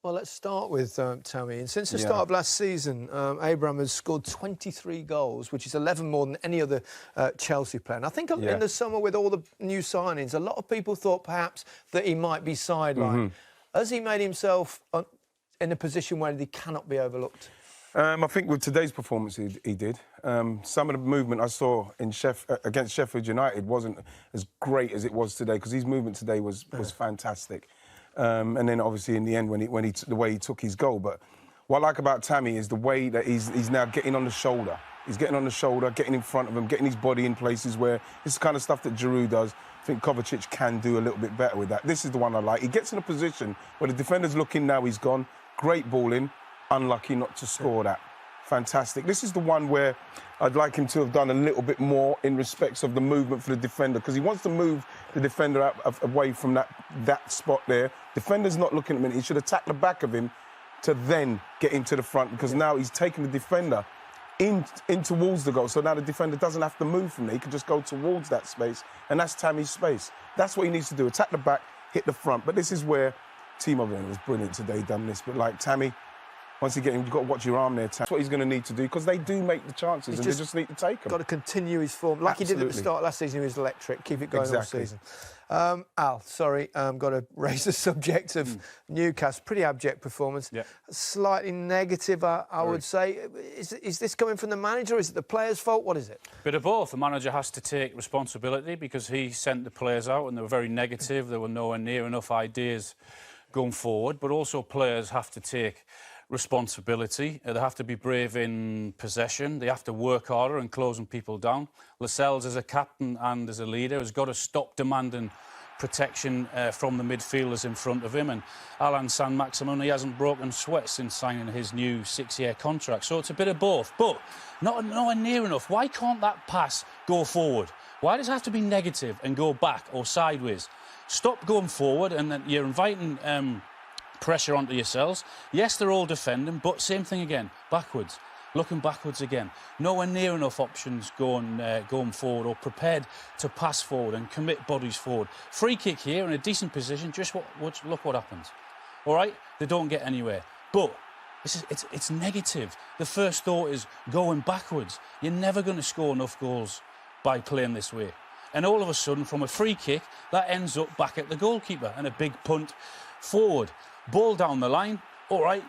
Well, let's start with Tammy. And since the start of last season, Abraham has scored 23 goals, which is 11 more than any other Chelsea player. And I think in the summer, with all the new signings, a lot of people thought perhaps that he might be sidelined. Has he made himself in a position where he cannot be overlooked? I think with today's performance, he did. Some of the movement I saw in against Sheffield United wasn't as great as it was today, because his movement today was fantastic. And then obviously in the end, the way he took his goal. But what I like about Tammy is the way that he's now getting on the shoulder. He's getting on the shoulder, getting in front of him, getting his body in places where it's the kind of stuff that Giroud does. I think Kovacic can do a little bit better with that. This is the one I like. He gets in a position where the defender's looking, now he's gone. Great ball in. Unlucky not to score that. Fantastic. This is the one where I'd like him to have done a little bit more in respects of the movement for the defender, because he wants to move the defender away from that spot there. Defender's not looking at him. He should attack the back of him to then get into the front, because now he's taking the defender in towards the goal. So now the defender doesn't have to move from there. He can just go towards that space, and that's Tammy's space. That's what he needs to do. Attack the back, hit the front. But this is where Timo Werner was brilliant today, done this. But like Tammy, once again, you've got to watch your arm there. That's what he's going to need to do, because they do make the chances, and they just need to take them. Got to continue his form. Like he did at the start of last season, he was electric. Keep it going all season. Al, sorry, got to raise the subject of Newcastle. Pretty abject performance. Slightly negative, I would say. Is this coming from the manager, or is it the players' fault? What is it? Bit of both. The manager has to take responsibility, because he sent the players out and they were very negative. There were nowhere near enough ideas going forward. But also players have to take responsibility. They have to be brave in possession. They have to work harder and closing people down. Lascelles, as a captain and as a leader, has got to stop demanding protection from the midfielders in front of him. And Alan Saint-Maximin, he hasn't broken sweat since signing his new 6-year contract. So it's a bit of both, but nowhere near enough. Why can't that pass go forward? Why does it have to be negative and go back or sideways? Stop going forward, and then you're inviting pressure onto yourselves. Yes, they're all defending, but same thing again, backwards, looking backwards again. Nowhere near enough options going forward, or prepared to pass forward and commit bodies forward. Free kick here in a decent position, just look what happens. All right, they don't get anywhere, but it's negative. The first thought is going backwards. You're never going to score enough goals by playing this way. And all of a sudden, from a free kick, that ends up back at the goalkeeper and a big punt forward. Ball down the line, all right,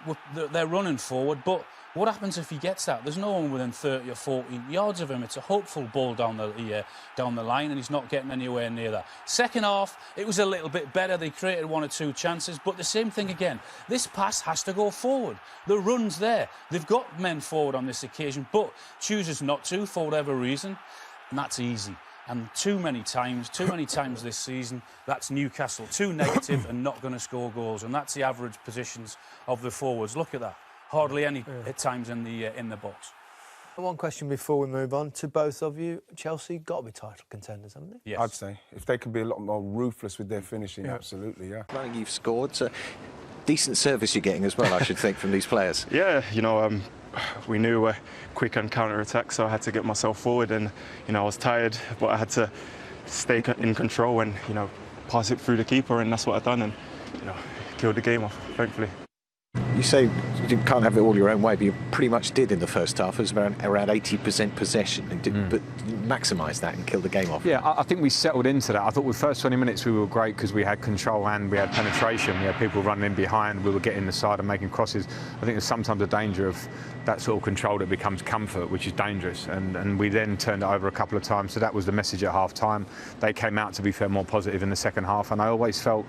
they're running forward, but what happens if he gets that? There's no one within 30 or 40 yards of him. It's a hopeful ball down the line, and he's not getting anywhere near that. Second half, it was a little bit better. They created 1 or 2 chances, but the same thing again. This pass has to go forward. The run's there. They've got men forward on this occasion, but chooses not to for whatever reason, and that's easy. And too many times this season, that's Newcastle. Too negative and not going to score goals. And that's the average positions of the forwards. Look at that. Hardly any at times in the box. One question before we move on to both of you. Chelsea got to be title contenders, haven't they? Yes. I'd say. If they could be a lot more ruthless with their finishing, absolutely, I think you've scored. So decent service you're getting as well, I should think, from these players. Yeah, you know, we knew we're quick on counter-attack, so I had to get myself forward, and, you know, I was tired, but I had to stay in control and, you know, pass it through the keeper, and that's what I've done, and, you know, killed the game off, thankfully. You say you can't have it all your own way, but you pretty much did in the first half. It was around 80% possession, but you maximised that and killed the game off. Yeah, I think we settled into that. I thought with the first 20 minutes we were great because we had control and we had penetration. We had people running in behind. We were getting the side and making crosses. I think there's sometimes a danger of that sort of control that becomes comfort, which is dangerous. And we then turned it over a couple of times. So that was the message at half-time. They came out, to be fair, more positive in the second half. And I always felt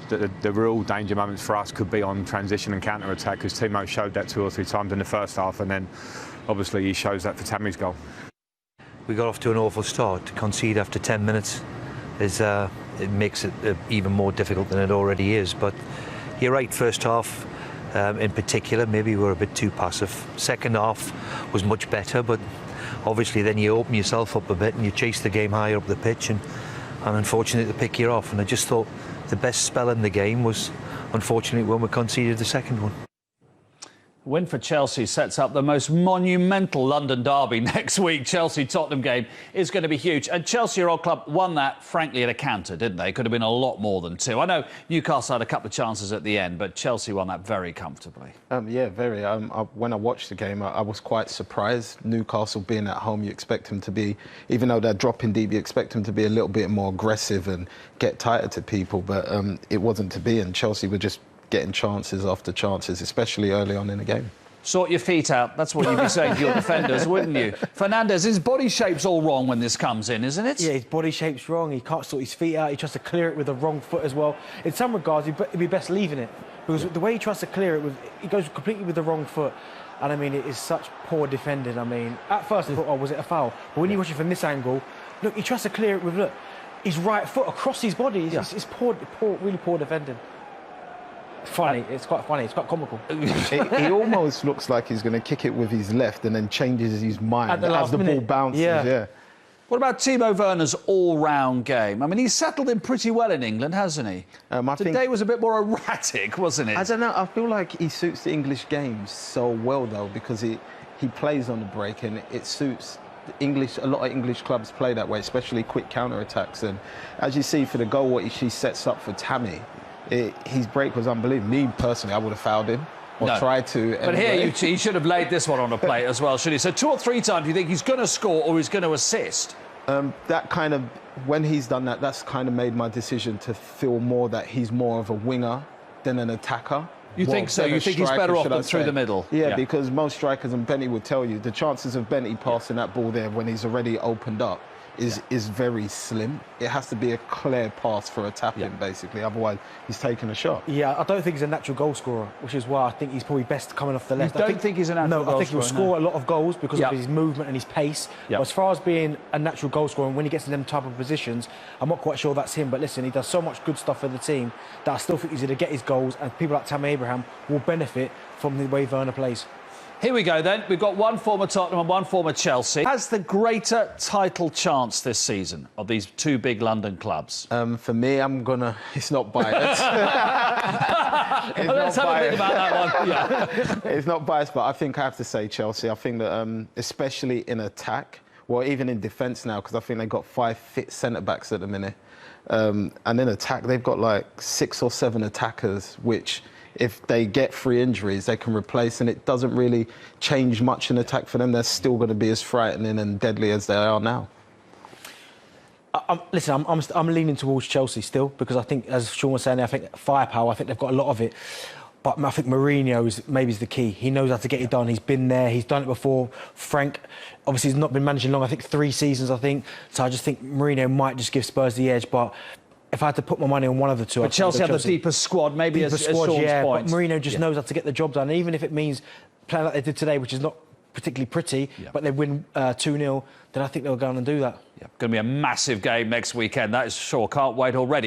that the real danger moments for us could be on transition and counter-attack, because Timo showed that 2 or 3 times in the first half, and then obviously he shows that for Tammy's goal. We got off to an awful start. To concede after 10 minutes it makes it even more difficult than it already is. But you're right, first half in particular, maybe we were a bit too passive. Second half was much better, but obviously then you open yourself up a bit and you chase the game higher up the pitch, and unfortunately they pick you off. And I just thought the best spell in the game was, unfortunately, when we conceded the second one. Win for Chelsea sets up the most monumental London derby next week. Chelsea-Tottenham game is going to be huge. And Chelsea, your old club, won that, frankly, at a counter, didn't they? Could have been a lot more than 2. I know Newcastle had a couple of chances at the end, but Chelsea won that very comfortably. Yeah, very. When I watched the game, I was quite surprised. Newcastle being at home, you expect them to be, even though they're dropping deep, you expect them to be a little bit more aggressive and get tighter to people. But it wasn't to be, and Chelsea were just getting chances after chances, especially early on in the game. Sort your feet out. That's what you'd be saying to your defenders, wouldn't you? Fernandez, his body shape's all wrong when this comes in, isn't it? Yeah, his body shape's wrong. He can't sort his feet out. He tries to clear it with the wrong foot as well. In some regards, it'd be best leaving it, because the way he tries to clear it, he goes completely with the wrong foot. And I mean, it is such poor defending. I mean, at first I thought, oh, was it a foul? But when you watch it from this angle, look, he tries to clear it with, look, his right foot across his body. It's poor, really poor defending. Funny, it's quite funny, it's quite comical. He almost looks like he's going to kick it with his left and then changes his mind as the ball bounces. Yeah. What about Timo Werner's all-round game? I mean, he's settled in pretty well in England, hasn't he? Today was a bit more erratic, wasn't it? I don't know, I feel like he suits the English game so well, though, because he plays on the break and it suits a lot of English clubs play that way, especially quick counter-attacks. And as you see for the goal, what he sets up for Tammy, his break was unbelievable. Me, personally, I would have fouled him or tried to. But here, he should have laid this one on a plate as well, should he? So 2 or 3 times, you think he's going to score or he's going to assist? That kind of, when he's done that, that's kind of made my decision to feel more that he's more of a winger than an attacker. You think so? You think he's better off than through the middle? Yeah, because most strikers, and Benny would tell you, the chances of Benny passing that ball there when he's already opened up is very slim. It has to be a clear pass for a tap-in, basically. Otherwise, he's taking a shot. Yeah, I don't think he's a natural goal scorer, which is why I think he's probably best coming off the left. You don't think he's a natural goal scorer? No, I think he'll score a lot of goals because of his movement and his pace. But as far as being a natural goal scorer, and when he gets in them type of positions, I'm not quite sure that's him. But listen, he does so much good stuff for the team that I still think he's going to get his goals, and people like Tammy Abraham will benefit from the way Werner plays. Here we go then. We've got one former Tottenham and one former Chelsea. Has the greater title chance this season of these 2 big London clubs? For me, it's not biased. Let's have a think about that one. Yeah. It's not biased, but I think I have to say Chelsea. I think that, especially in attack, well, even in defence now, because I think they've got 5 fit centre-backs at the minute. And in attack, they've got like 6 or 7 attackers, which, if they get 3 injuries, they can replace, and it doesn't really change much in attack for them. They're still going to be as frightening and deadly as they are now. Listen, I'm leaning towards Chelsea still, because I think, as Sean was saying, I think firepower, I think they've got a lot of it. But I think Mourinho is the key. He knows how to get it done. He's been there. He's done it before. Frank, obviously, he's not been managing long. I think 3 seasons, So I just think Mourinho might just give Spurs the edge. But if I had to put my money on one of the 2... But Chelsea have the deepest squad, maybe as Sean's point. But Mourinho just knows how to get the job done. And even if it means playing like they did today, which is not particularly pretty, but they win 2-0, then I think they'll go on and do that. Going to be a massive game next weekend, that is sure. Can't wait already.